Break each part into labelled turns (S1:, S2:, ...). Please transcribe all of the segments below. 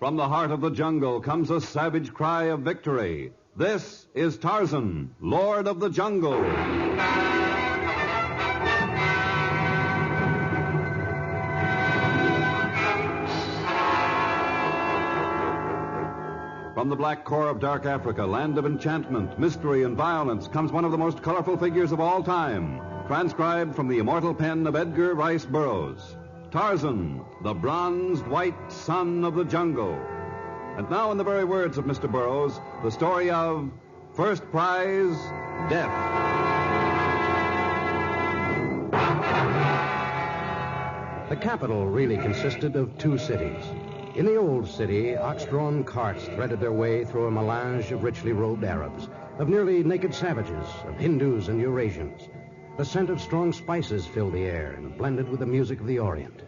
S1: From the heart of the jungle comes a savage cry of victory. This is Tarzan, Lord of the Jungle. From the black core of dark Africa, land of enchantment, mystery, and violence, comes one of the most colorful figures of all time, transcribed from the immortal pen of Edgar Rice Burroughs. Tarzan, the bronzed white son of the jungle. And now, in the very words of Mr. Burroughs, the story of First Prize, Death.
S2: The capital really consisted of two cities. In the old city, ox-drawn carts threaded their way through a melange of richly robed Arabs, of nearly naked savages, of Hindus and Eurasians. The scent of strong spices filled the air and blended with the music of the Orient.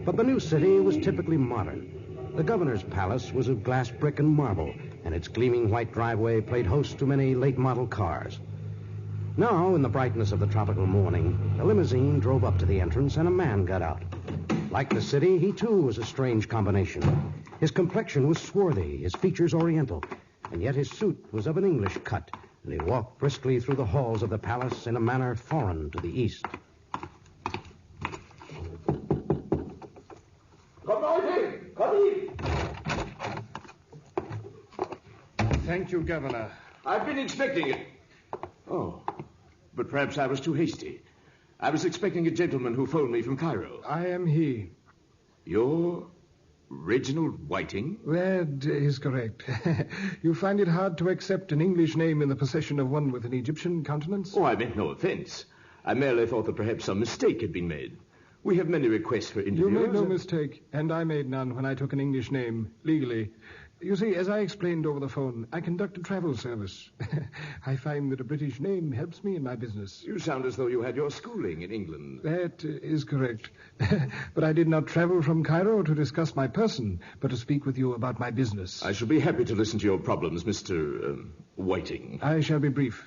S2: But the new city was typically modern. The governor's palace was of glass brick and marble, and its gleaming white driveway played host to many late-model cars. Now, in the brightness of the tropical morning, a limousine drove up to the entrance and a man got out. Like the city, he too was a strange combination. His complexion was swarthy, his features oriental, and yet his suit was of an English cut, and he walked briskly through the halls of the palace in a manner foreign to the East.
S3: Come right in! Come in!
S4: Thank you, Governor.
S3: I've been expecting it. Oh, but perhaps I was too hasty. I was expecting a gentleman who phoned me from Cairo.
S4: I am he.
S3: You're Reginald Whiting?
S4: That is correct. You find it hard to accept an English name in the possession of one with an Egyptian countenance?
S3: Oh, I meant no offense. I merely thought that perhaps some mistake had been made. We have many requests for interviews.
S4: You made no mistake, and I made none when I took an English name, legally. You see, as I explained over the phone, I conduct a travel service. I find that a British name helps me in my business.
S3: You sound as though you had your schooling in England.
S4: That is correct. But I did not travel from Cairo to discuss my person, but to speak with you about my business.
S3: I shall be happy to listen to your problems, Mr. Whiting.
S4: I shall be brief.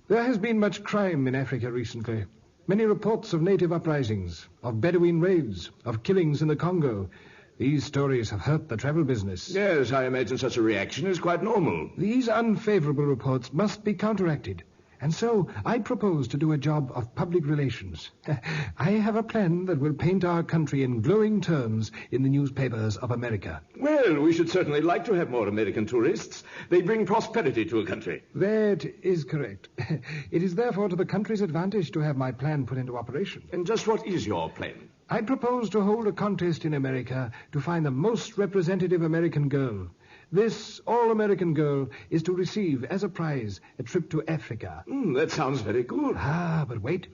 S4: There has been much crime in Africa recently. Many reports of native uprisings, of Bedouin raids, of killings in the Congo. These stories have hurt the travel business.
S3: Yes, I imagine such a reaction is quite normal.
S4: These unfavorable reports must be counteracted. And so I propose to do a job of public relations. I have a plan that will paint our country in glowing terms in the newspapers of America.
S3: Well, we should certainly like to have more American tourists. They bring prosperity to a country.
S4: That is correct. It is therefore to the country's advantage to have my plan put into operation.
S3: And just what is your plan?
S4: I propose to hold a contest in America to find the most representative American girl. This all-American girl is to receive, as a prize, a trip to Africa.
S3: That sounds very good.
S4: But wait.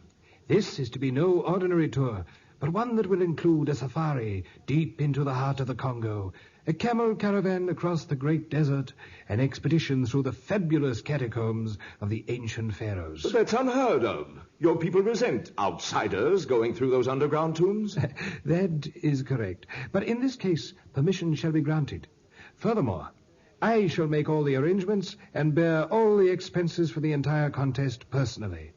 S4: This is to be no ordinary tour, but one that will include a safari deep into the heart of the Congo, a camel caravan across the great desert, an expedition through the fabulous catacombs of the ancient pharaohs.
S3: But that's unheard of. Your people resent outsiders going through those underground tombs.
S4: That is correct. But in this case, permission shall be granted. Furthermore, I shall make all the arrangements and bear all the expenses for the entire contest personally.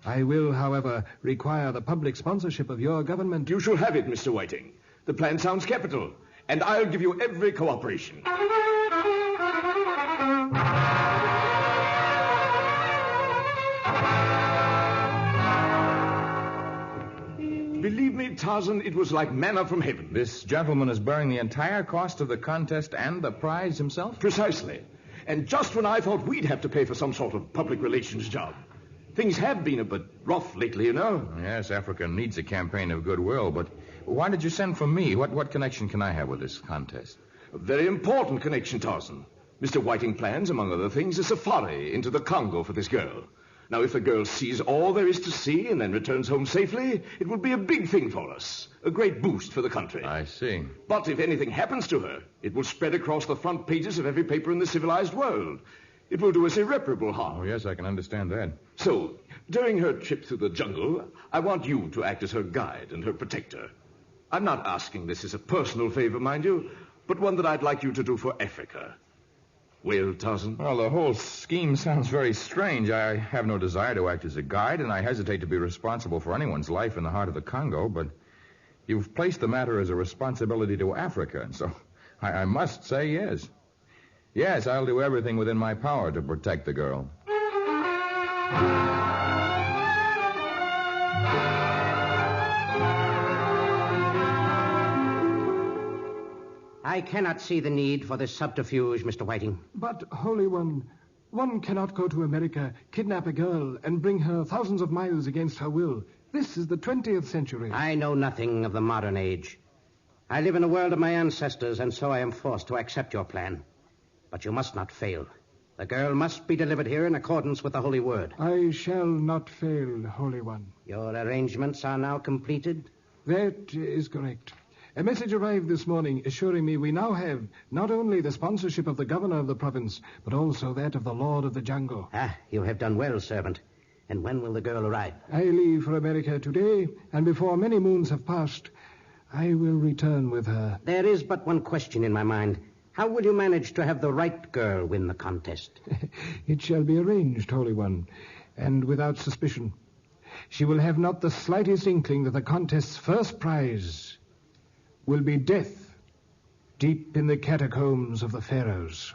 S4: I will, however, require the public sponsorship of your government.
S3: You shall have it, Mr. Whiting. The plan sounds capital, and I'll give you every cooperation. Believe me, Tarzan, it was like manna from heaven.
S5: This gentleman is bearing the entire cost of the contest and the prize himself?
S3: Precisely. And just when I thought we'd have to pay for some sort of public relations job. Things have been a bit rough lately, you know.
S5: Yes, Africa needs a campaign of goodwill, but why did you send for me? What connection can I have with this contest?
S3: A very important connection, Tarzan. Mr. Whiting plans, among other things, a safari into the Congo for this girl. Now, if the girl sees all there is to see and then returns home safely, it will be a big thing for us. A great boost for the country.
S5: I see.
S3: But if anything happens to her, it will spread across the front pages of every paper in the civilized world. It will do us irreparable harm.
S5: Oh, yes, I can understand that.
S3: So, during her trip through the jungle, I want you to act as her guide and her protector. I'm not asking this as a personal favor, mind you, but one that I'd like you to do for Africa. Well, Tarzan?
S5: Well, the whole scheme sounds very strange. I have no desire to act as a guide, and I hesitate to be responsible for anyone's life in the heart of the Congo, but you've placed the matter as a responsibility to Africa, and so I must say yes. Yes, I'll do everything within my power to protect the girl.
S2: I cannot see the need for this subterfuge, Mr. Whiting.
S4: But, Holy one cannot go to America, kidnap a girl, and bring her thousands of miles against her will. This is the 20th century.
S2: I know nothing of the modern age. I live in the world of my ancestors, and so I am forced to accept your plan. But you must not fail. The girl must be delivered here in accordance with the Holy Word.
S4: I shall not fail, Holy One.
S2: Your arrangements are now completed?
S4: That is correct. A message arrived this morning assuring me we now have not only the sponsorship of the governor of the province, but also that of the Lord of the Jungle.
S2: You have done well, servant. And when will the girl arrive?
S4: I leave for America today, and before many moons have passed, I will return with her.
S2: There is but one question in my mind. How will you manage to have the right girl win the contest?
S4: It shall be arranged, Holy One, and without suspicion. She will have not the slightest inkling that the contest's first prize will be death deep in the catacombs of the pharaohs.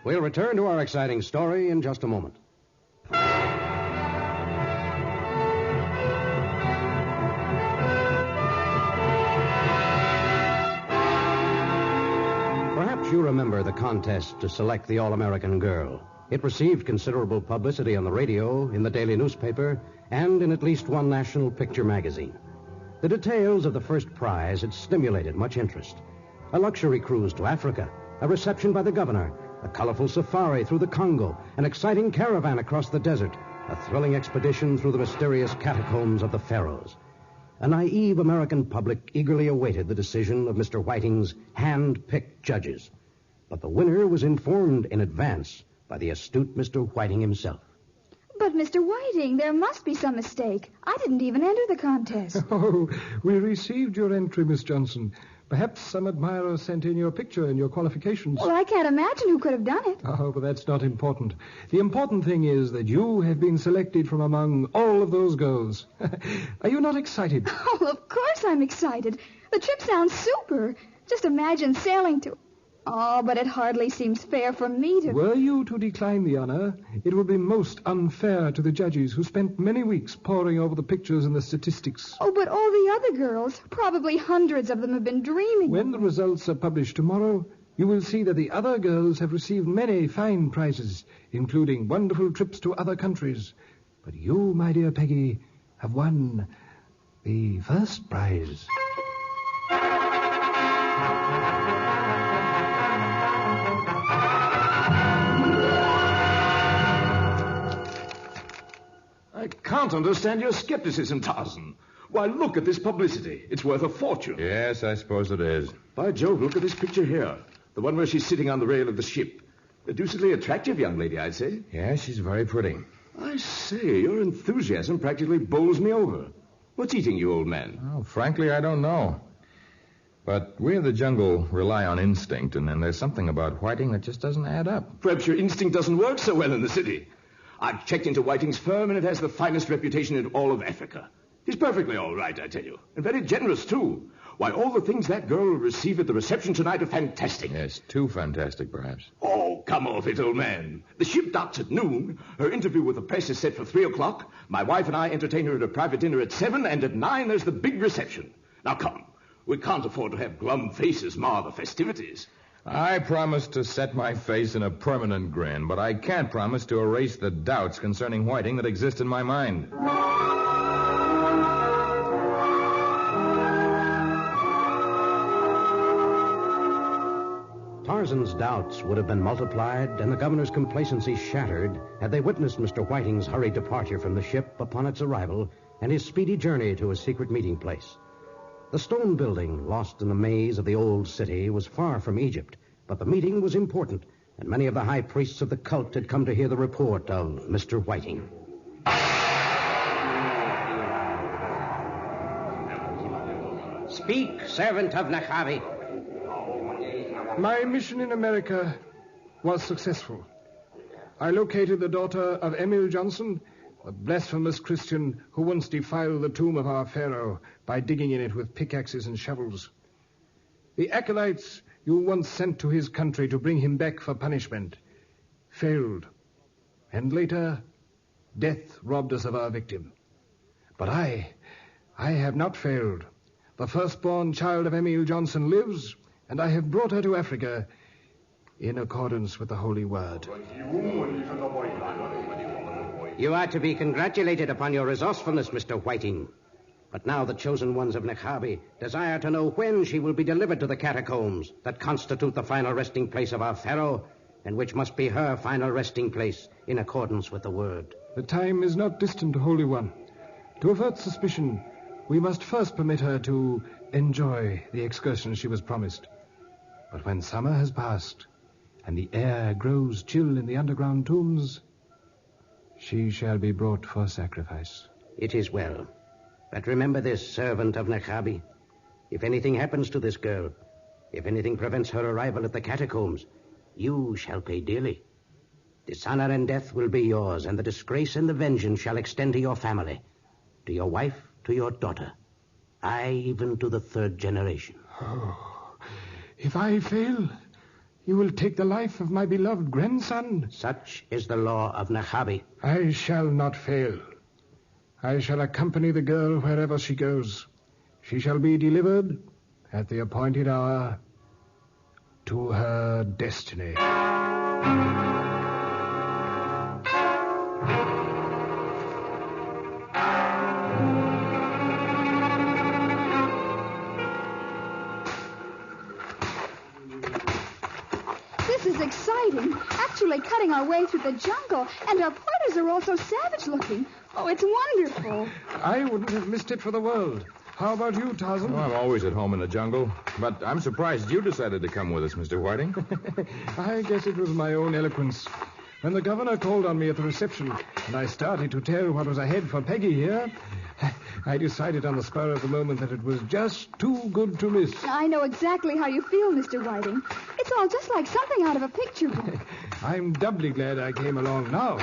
S2: We'll return to our exciting story in just a moment. Perhaps you remember the contest to select the All-American Girl. It received considerable publicity on the radio, in the daily newspaper, and in at least one national picture magazine. The details of the first prize had stimulated much interest. A luxury cruise to Africa, a reception by the governor, a colorful safari through the Congo, an exciting caravan across the desert, a thrilling expedition through the mysterious catacombs of the pharaohs. A naive American public eagerly awaited the decision of Mr. Whiting's hand-picked judges. But the winner was informed in advance by the astute Mr. Whiting himself.
S6: But, Mr. Whiting, there must be some mistake. I didn't even enter the contest.
S4: Oh, we received your entry, Miss Johnson. Perhaps some admirer sent in your picture and your qualifications.
S6: Well, I can't imagine who could have done it.
S4: Oh, but that's not important. The important thing is that you have been selected from among all of those girls. Are you not excited?
S6: Oh, of course I'm excited. The trip sounds super. Just imagine sailing to... Oh, but it hardly seems fair for me to...
S4: Were you to decline the honor, it would be most unfair to the judges who spent many weeks poring over the pictures and the statistics.
S6: Oh, but all the other girls, probably hundreds of them, have been dreaming.
S4: When the results are published tomorrow, you will see that the other girls have received many fine prizes, including wonderful trips to other countries. But you, my dear Peggy, have won the first prize.
S3: I can't understand your skepticism, Tarzan. Why, look at this publicity. It's worth a fortune.
S5: Yes, I suppose it is.
S3: By Jove, look at this picture here. The one where she's sitting on the rail of the ship. A deucedly attractive young lady, I'd say.
S5: Yes, she's very pretty.
S3: I say, your enthusiasm practically bowls me over. What's eating you, old man?
S5: Well, frankly, I don't know. But we of the jungle rely on instinct, and then there's something about Whiting that just doesn't add up.
S3: Perhaps your instinct doesn't work so well in the city. I've checked into Whiting's firm, and it has the finest reputation in all of Africa. He's perfectly all right, I tell you. And very generous, too. Why, all the things that girl will receive at the reception tonight are fantastic.
S5: Yes, too fantastic, perhaps.
S3: Oh, come off it, old man. The ship docks at noon. Her interview with the press is set for 3 o'clock. My wife and I entertain her at a private dinner at 7, and at 9 there's the big reception. Now, come. We can't afford to have glum faces mar the festivities.
S5: I promise to set my face in a permanent grin, but I can't promise to erase the doubts concerning Whiting that exist in my mind.
S2: Tarzan's doubts would have been multiplied and the governor's complacency shattered had they witnessed Mr. Whiting's hurried departure from the ship upon its arrival and his speedy journey to his secret meeting place. The stone building, lost in the maze of the old city, was far from Egypt, but the meeting was important, and many of the high priests of the cult had come to hear the report of Mr. Whiting. Speak, servant of Nachavi.
S4: My mission in America was successful. I located the daughter of Emil Johnson, the blasphemous Christian who once defiled the tomb of our Pharaoh by digging in it with pickaxes and shovels. The acolytes you once sent to his country to bring him back for punishment failed. And later, death robbed us of our victim. But I have not failed. The firstborn child of Emil Johnson lives, and I have brought her to Africa in accordance with the Holy Word.
S2: You are to be congratulated upon your resourcefulness, Mr. Whiting. But now the chosen ones of Nekhabi desire to know when she will be delivered to the catacombs that constitute the final resting place of our Pharaoh, and which must be her final resting place in accordance with the Word.
S4: The time is not distant, Holy One. To avert suspicion, we must first permit her to enjoy the excursion she was promised. But when summer has passed and the air grows chill in the underground tombs, she shall be brought for sacrifice.
S2: It is well. But remember this, servant of Nekhabi. If anything happens to this girl, if anything prevents her arrival at the catacombs, you shall pay dearly. Dishonor and death will be yours, and the disgrace and the vengeance shall extend to your family, to your wife, to your daughter, aye, even to the third generation.
S4: Oh, if I fail, you will take the life of my beloved grandson.
S2: Such is the law of Nekhabi.
S4: I shall not fail. I shall accompany the girl wherever she goes. She shall be delivered at the appointed hour to her destiny.
S6: This is exciting. Actually cutting our way through the jungle, and our porters are all so savage-looking. Oh, it's wonderful.
S4: I wouldn't have missed it for the world. How about you, Tarzan?
S5: Well, I'm always at home in the jungle, but I'm surprised you decided to come with us, Mr. Whiting.
S4: I guess it was my own eloquence. When the governor called on me at the reception, and I started to tell what was ahead for Peggy here, I decided on the spur of the moment that it was just too good to miss.
S6: I know exactly how you feel, Mr. Whiting. It's all just like something out of a picture book.
S4: I'm doubly glad I came along now.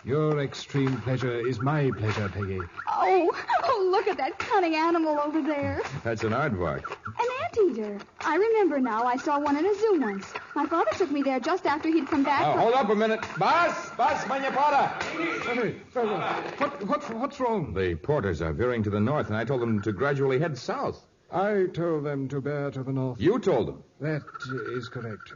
S4: Your extreme pleasure is my pleasure, Peggy.
S6: Oh, look at that cunning animal over there.
S5: That's an aardvark.
S6: An anteater. I remember now. I saw one in a zoo once. My father took me there just after he'd come back.
S5: Hold up a minute. Boss, meine Porter.
S4: What's wrong?
S5: The porters are veering to the north, and I told them to gradually head south.
S4: I told them to bear to the north.
S5: You told them?
S4: That is correct.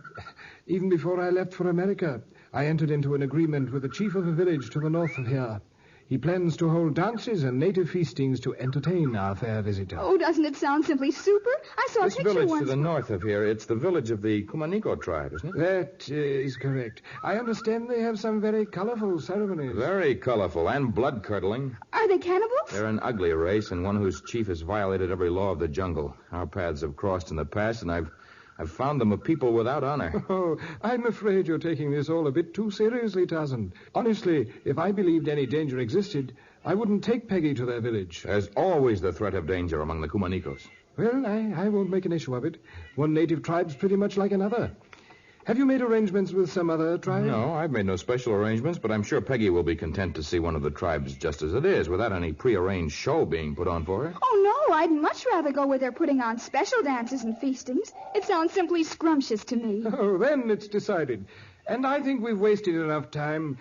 S4: Even before I left for America, I entered into an agreement with the chief of a village to the north of here. He plans to hold dances and native feastings to entertain our fair visitor.
S6: Oh, doesn't it sound simply super? I saw a
S5: This
S6: picture
S5: village
S6: once.
S5: to the north of here, it's the village of the Kumanico tribe, isn't it?
S4: That is correct. I understand they have some very colorful ceremonies.
S5: Very colorful and blood-curdling.
S6: Are they cannibals?
S5: They're an ugly race and one whose chief has violated every law of the jungle. Our paths have crossed in the past, and I've found them a people without honor.
S4: Oh, I'm afraid you're taking this all a bit too seriously, Tarzan. Honestly, if I believed any danger existed, I wouldn't take Peggy to their village.
S5: There's always the threat of danger among the Kumanicos.
S4: Well, I won't make an issue of it. One native tribe's pretty much like another. Have you made arrangements with some other tribe?
S5: No, I've made no special arrangements, but I'm sure Peggy will be content to see one of the tribes just as it is, without any prearranged show being put on for her.
S6: Oh, no, I'd much rather go where they're putting on special dances and feastings. It sounds simply scrumptious to me.
S4: Oh, then it's decided. And I think we've wasted enough time.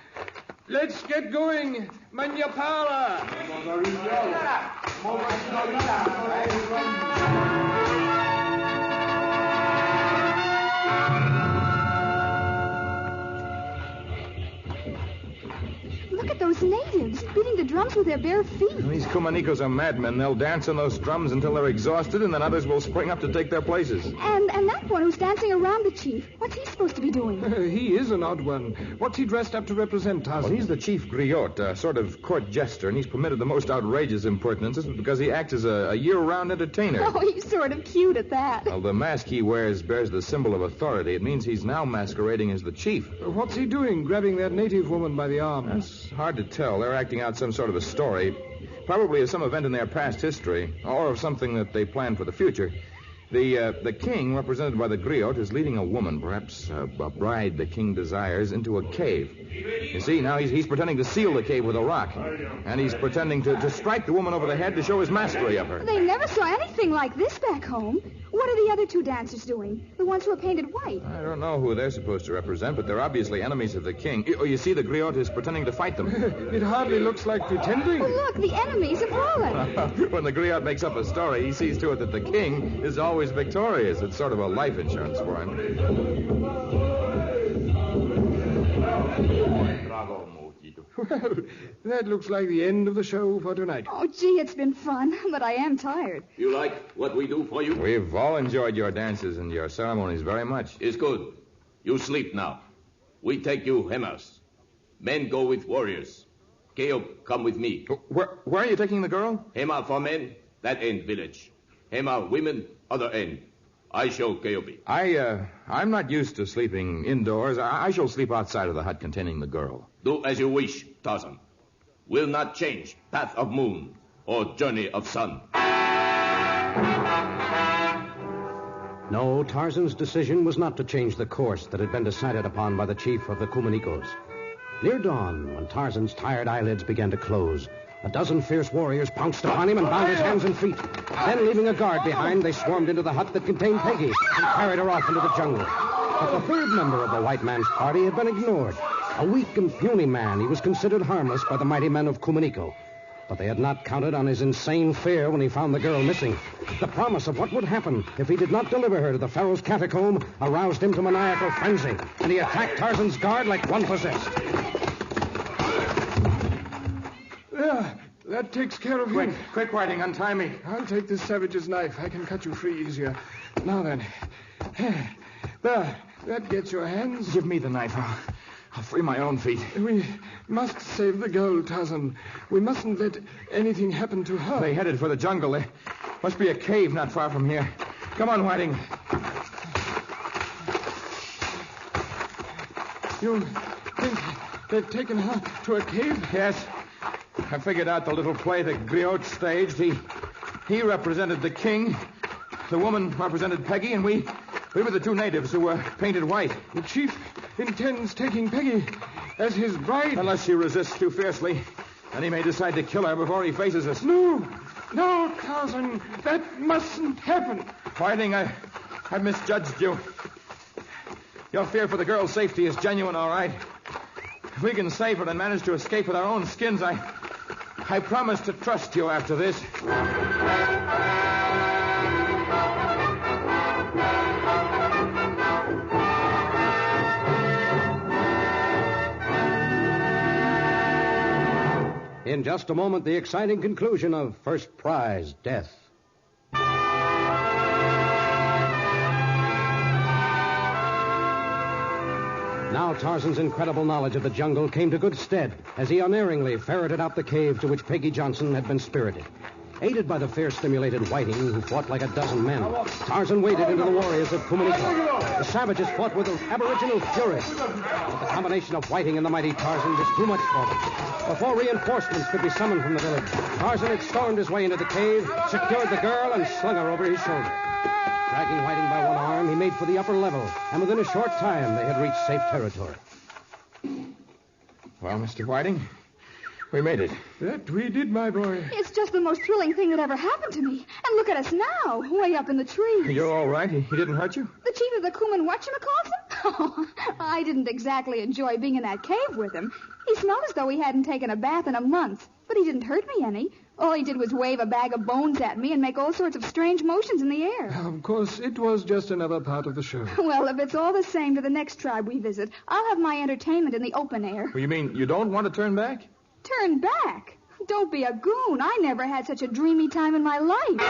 S4: Let's get going, Manyapara!
S6: Look at those natives beating the drums with their bare feet.
S5: These Kumanicos are madmen. They'll dance on those drums until they're exhausted, and then others will spring up to take their places.
S6: And that one who's dancing around the chief, what's he supposed to be doing?
S4: He is an odd one. What's he dressed up to represent, Tarzan?
S5: Well, he's the chief griot, a sort of court jester, and he's permitted the most outrageous impertinences because he acts as a year-round entertainer.
S6: Oh, he's sort of cute at that.
S5: Well, the mask he wears bears the symbol of authority. It means he's now masquerading as the chief.
S4: What's he doing, grabbing that native woman by the arm?
S5: That's hard to tell. They're acting out some sort of a story, probably of some event in their past history, or of something that they plan for the future. The king, represented by the griot, is leading a woman, perhaps a bride the king desires, into a cave. You see, now he's pretending to seal the cave with a rock. And he's pretending to strike the woman over the head to show his mastery of her.
S6: They never saw anything like this back home. What are the other two dancers doing? The ones who are painted white?
S5: I don't know who they're supposed to represent, but they're obviously enemies of the king. You see, the griot is pretending to fight them.
S4: It hardly looks like pretending.
S6: Oh, look, the enemies have fallen.
S5: When the griot makes up a story, he sees to it that the king is always victorious. It's sort of a life insurance for him.
S4: Well, that looks like the end of the show for tonight.
S6: Oh, gee, it's been fun, but I am tired.
S3: You like what we do for you?
S5: We've all enjoyed your dances and your ceremonies very much.
S3: It's good. You sleep now. We take you Hemas. Men go with warriors. Keop, come with me.
S5: Where are you taking the girl?
S3: Hema for men, that end village. Hema women, other end. I show Keopi.
S5: I'm not used to sleeping indoors. I shall sleep outside of the hut containing the girl.
S3: Do as you wish, Tarzan. Will not change path of moon or journey of sun.
S2: No, Tarzan's decision was not to change the course that had been decided upon by the chief of the Kumanikos. Near dawn, when Tarzan's tired eyelids began to close, a dozen fierce warriors pounced upon him and bound his hands and feet. Then, leaving a guard behind, they swarmed into the hut that contained Peggy and carried her off into the jungle. But the third member of the white man's party had been ignored. A weak and puny man, he was considered harmless by the mighty men of Kumaniko. But they had not counted on his insane fear when he found the girl missing. The promise of what would happen if he did not deliver her to the Pharaoh's catacomb aroused him to maniacal frenzy, and he attacked Tarzan's guard like one possessed.
S4: There, that takes care of him.
S5: Quick, Whiting, untie me.
S4: I'll take this savage's knife. I can cut you free easier. Now then. There, that gets your hands.
S5: Give me the knife. I'll free my own feet.
S4: We must save the girl, Tarzan. We mustn't let anything happen to her.
S5: They headed for the jungle. There must be a cave not far from here. Come on, Whiting.
S4: You think they've taken her to a cave?
S5: Yes. I figured out the little play that Griot staged. He represented the king. The woman represented Peggy, and we were the two natives who were painted white.
S4: The chief intends taking Peggy as his bride.
S5: Unless she resists too fiercely. Then he may decide to kill her before he faces us.
S4: No, Tarzan, that mustn't happen.
S5: Whiting, I've misjudged you. Your fear for the girl's safety is genuine, all right. If we can save her and manage to escape with our own skins, I promise to trust you after this.
S2: In just a moment, the exciting conclusion of First Prize, Death. Now Tarzan's incredible knowledge of the jungle came to good stead as he unerringly ferreted out the cave to which Peggy Johnson had been spirited. Aided by the fear-stimulated Whiting, who fought like a dozen men, Tarzan waded into the warriors of Kumaniko. The savages fought with aboriginal fury. But the combination of Whiting and the mighty Tarzan was too much for them. Before reinforcements could be summoned from the village, Tarzan had stormed his way into the cave, secured the girl, and slung her over his shoulder. Dragging Whiting by one arm, he made for the upper level, and within a short time they had reached safe territory.
S5: Well, Mr. Whiting, we made it.
S4: That we did, my boy.
S6: It's just the most thrilling thing that ever happened to me. And look at us now, way up in the trees.
S5: You're all right? He didn't hurt you?
S6: The chief of the Kuman whatchamacallit? Oh, I didn't exactly enjoy being in that cave with him. He smelled as though he hadn't taken a bath in a month, but he didn't hurt me any. All he did was wave a bag of bones at me and make all sorts of strange motions in the air.
S4: Of course, it was just another part of the show.
S6: Well, if it's all the same to the next tribe we visit, I'll have my entertainment in the open air.
S5: Well, you mean you don't want to turn back?
S6: Turn back? Don't be a goon. I never had such a dreamy time in my life.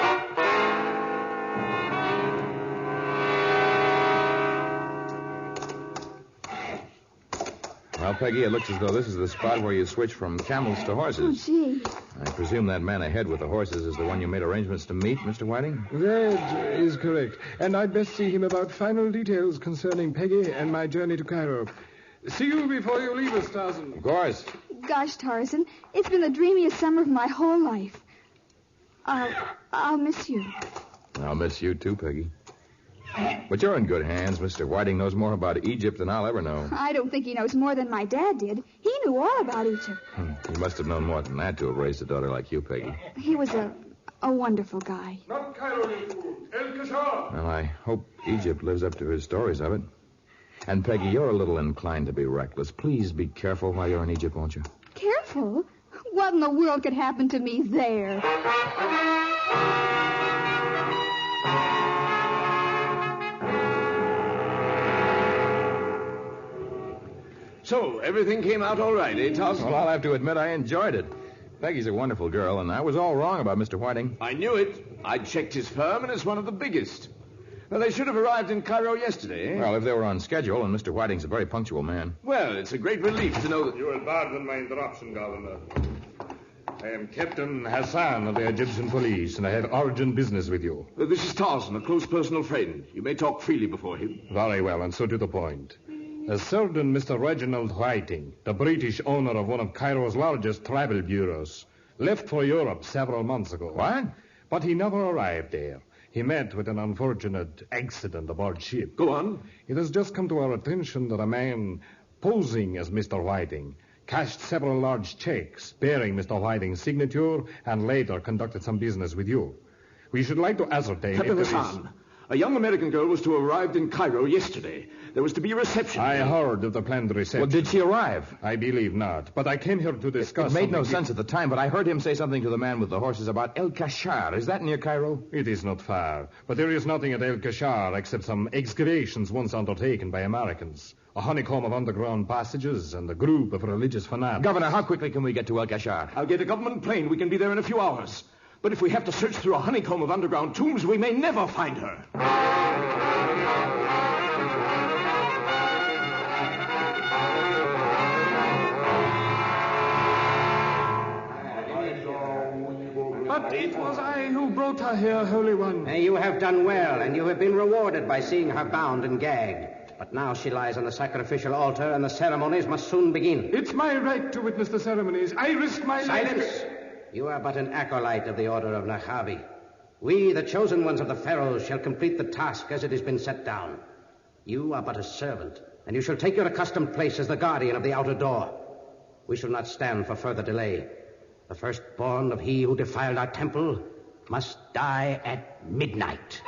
S5: Well, Peggy, it looks as though this is the spot where you switch from camels to horses.
S6: Oh, gee.
S5: I presume that man ahead with the horses is the one you made arrangements to meet, Mr. Whiting?
S4: That is correct. And I'd best see him about final details concerning Peggy and my journey to Cairo. See you before you leave us, Tarzan.
S5: Of course.
S6: Gosh, Tarzan, it's been the dreamiest summer of my whole life. I'll miss you.
S5: I'll miss you too, Peggy. But you're in good hands. Mr. Whiting knows more about Egypt than I'll ever know.
S6: I don't think he knows more than my dad did. He knew all about Egypt.
S5: He must have known more than that to have raised a daughter like you, Peggy.
S6: He was a wonderful guy.
S4: Not Cairo, you fool. El Kashar.
S5: Well, I hope Egypt lives up to his stories of it. And, Peggy, you're a little inclined to be reckless. Please be careful while you're in Egypt, won't you?
S6: Careful? What in the world could happen to me there?
S3: So, everything came out all right, eh, Tarzan?
S5: Well, I'll have to admit I enjoyed it. Peggy's a wonderful girl, and I was all wrong about Mr. Whiting.
S3: I knew it. I checked his firm, and it's one of the biggest. Well, they should have arrived in Cairo yesterday, eh?
S5: Well, if they were on schedule, and Mr. Whiting's a very punctual man.
S3: Well, it's a great relief to know that...
S7: You will pardon my interruption, Governor. I am Captain Hassan of the Egyptian police, and I have urgent business with you.
S3: This is Tarzan, a close personal friend. You may talk freely before him.
S7: Very well, and so to the point. A certain Mr. Reginald Whiting, the British owner of one of Cairo's largest travel bureaus, left for Europe several months ago.
S5: What?
S7: But he never arrived there. He met with an unfortunate accident aboard ship.
S3: Go on.
S7: It has just come to our attention that a man posing as Mr. Whiting cashed several large checks bearing Mr. Whiting's signature and later conducted some business with you. We should like to ascertain
S3: Captain
S7: if there
S3: Hassan, a young American girl was to have arrived in Cairo yesterday. There was to be a reception.
S7: I heard of the planned reception.
S5: Well, did she arrive?
S7: I believe not, but I came here to discuss...
S5: It made no
S7: something.
S5: sense at the time, but I heard him say something to the man with the horses about El Kashar. Is that near Cairo?
S7: It is not far, but there is nothing at El Kashar except some excavations once undertaken by Americans. A honeycomb of underground passages and a group of religious fanatics.
S5: Governor, how quickly can we get to El Kashar?
S3: I'll get a government plane. We can be there in a few hours. But if we have to search through a honeycomb of underground tombs, we may never find her.
S4: But it was I who brought her here, Holy One.
S2: You have done well, and you have been rewarded by seeing her bound and gagged. But now she lies on the sacrificial altar, and the ceremonies must soon begin.
S4: It's my right to witness the ceremonies. I risk my life.
S2: Silence! You are but an acolyte of the Order of Nahabi. We, the chosen ones of the pharaohs, shall complete the task as it has been set down. You are but a servant, and you shall take your accustomed place as the guardian of the outer door. We shall not stand for further delay. The firstborn of he who defiled our temple must die at midnight.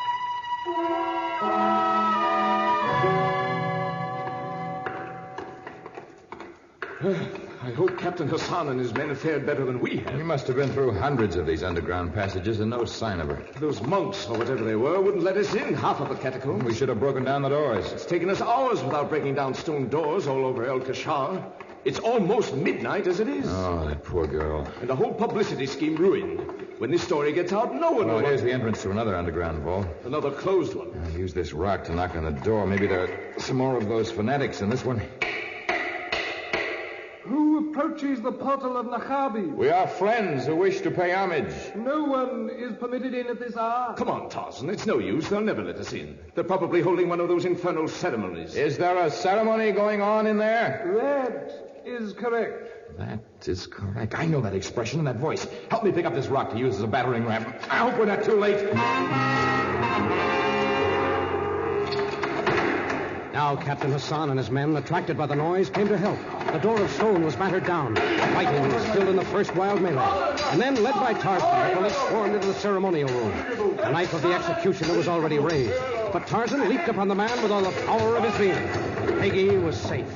S3: I hope Captain Hassan and his men have fared better than we have.
S5: We must have been through hundreds of these underground passages and no sign of her.
S3: Those monks, or whatever they were, wouldn't let us in half of the catacombs.
S5: We should have broken down the doors.
S3: It's taken us hours without breaking down stone doors all over El Kashar. It's almost midnight as it is.
S5: Oh, that poor girl.
S3: And the whole publicity scheme ruined. When this story gets out, no one will...
S5: Well, here's the entrance to another underground vault.
S3: Another closed one.
S5: I'll use this rock to knock on the door. Maybe there are some more of those fanatics in this one.
S4: Who approaches the portal of Nahabi?
S5: We are friends who wish to pay homage.
S4: No one is permitted in at this hour.
S3: Come on, Tarzan. It's no use. They'll never let us in. They're probably holding one of those infernal ceremonies.
S5: Is there a ceremony going on in there?
S4: That is correct.
S5: That is correct. I know that expression and that voice. Help me pick up this rock to use as a battering ram. I hope we're not too late.
S2: Now Captain Hassan and his men, attracted by the noise, came to help. The door of stone was battered down. Fighting was still in the first wild melee. And then, led by Tarzan, the police swarmed into the ceremonial room. The knife of the executioner was already raised. But Tarzan leaped upon the man with all the power of his being. Peggy was safe.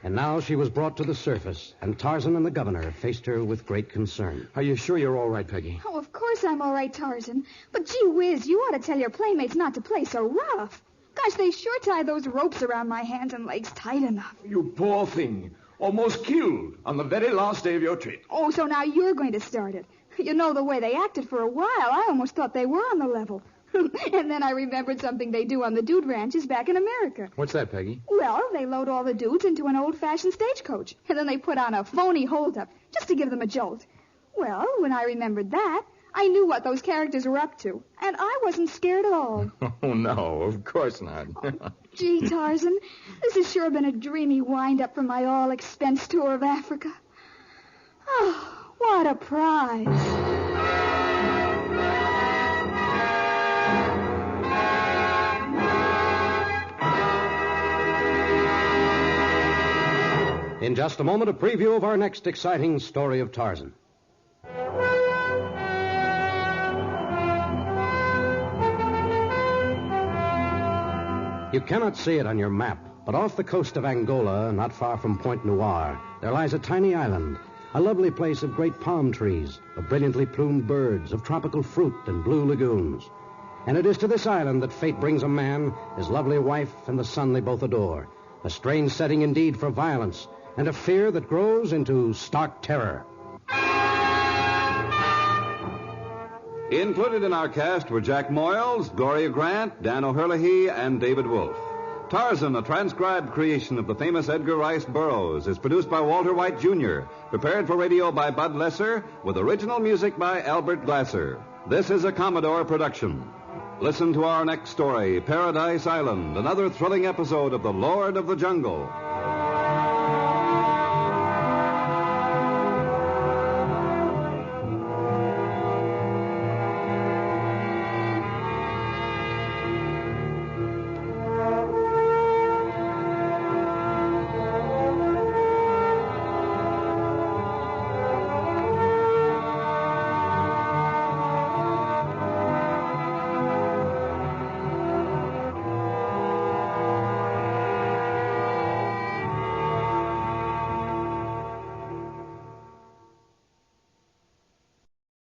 S2: And now she was brought to the surface, and Tarzan and the governor faced her with great concern.
S5: Are you sure you're all right, Peggy?
S6: Oh, of course I'm all right, Tarzan. But gee whiz, you ought to tell your playmates not to play so rough. Gosh, they sure tie those ropes around my hands and legs tight enough.
S3: You poor thing. Almost killed on the very last day of your trip.
S6: Oh, so now you're going to start it. You know, the way they acted for a while, I almost thought they were on the level. And then I remembered something they do on the dude ranches back in America.
S5: What's that, Peggy?
S6: Well, they load all the dudes into an old-fashioned stagecoach, and then they put on a phony holdup just to give them a jolt. Well, when I remembered that, I knew what those characters were up to, and I wasn't scared at all.
S5: Oh, no, of course not.
S6: Gee, Tarzan, this has sure been a dreamy wind-up for my all-expense tour of Africa. Oh, what a prize.
S2: In just a moment, a preview of our next exciting story of Tarzan. You cannot see it on your map, but off the coast of Angola, not far from Point Noir, there lies a tiny island, a lovely place of great palm trees, of brilliantly plumed birds, of tropical fruit and blue lagoons. And it is to this island that fate brings a man, his lovely wife, and the son they both adore. A strange setting indeed for violence, and a fear that grows into stark terror.
S1: Included in our cast were Jack Moyles, Gloria Grant, Dan O'Herlihy, and David Wolfe. Tarzan, a transcribed creation of the famous Edgar Rice Burroughs, is produced by Walter White, Jr., prepared for radio by Bud Lesser, with original music by Albert Glasser. This is a Commodore production. Listen to our next story, Paradise Island, another thrilling episode of The Lord of the Jungle.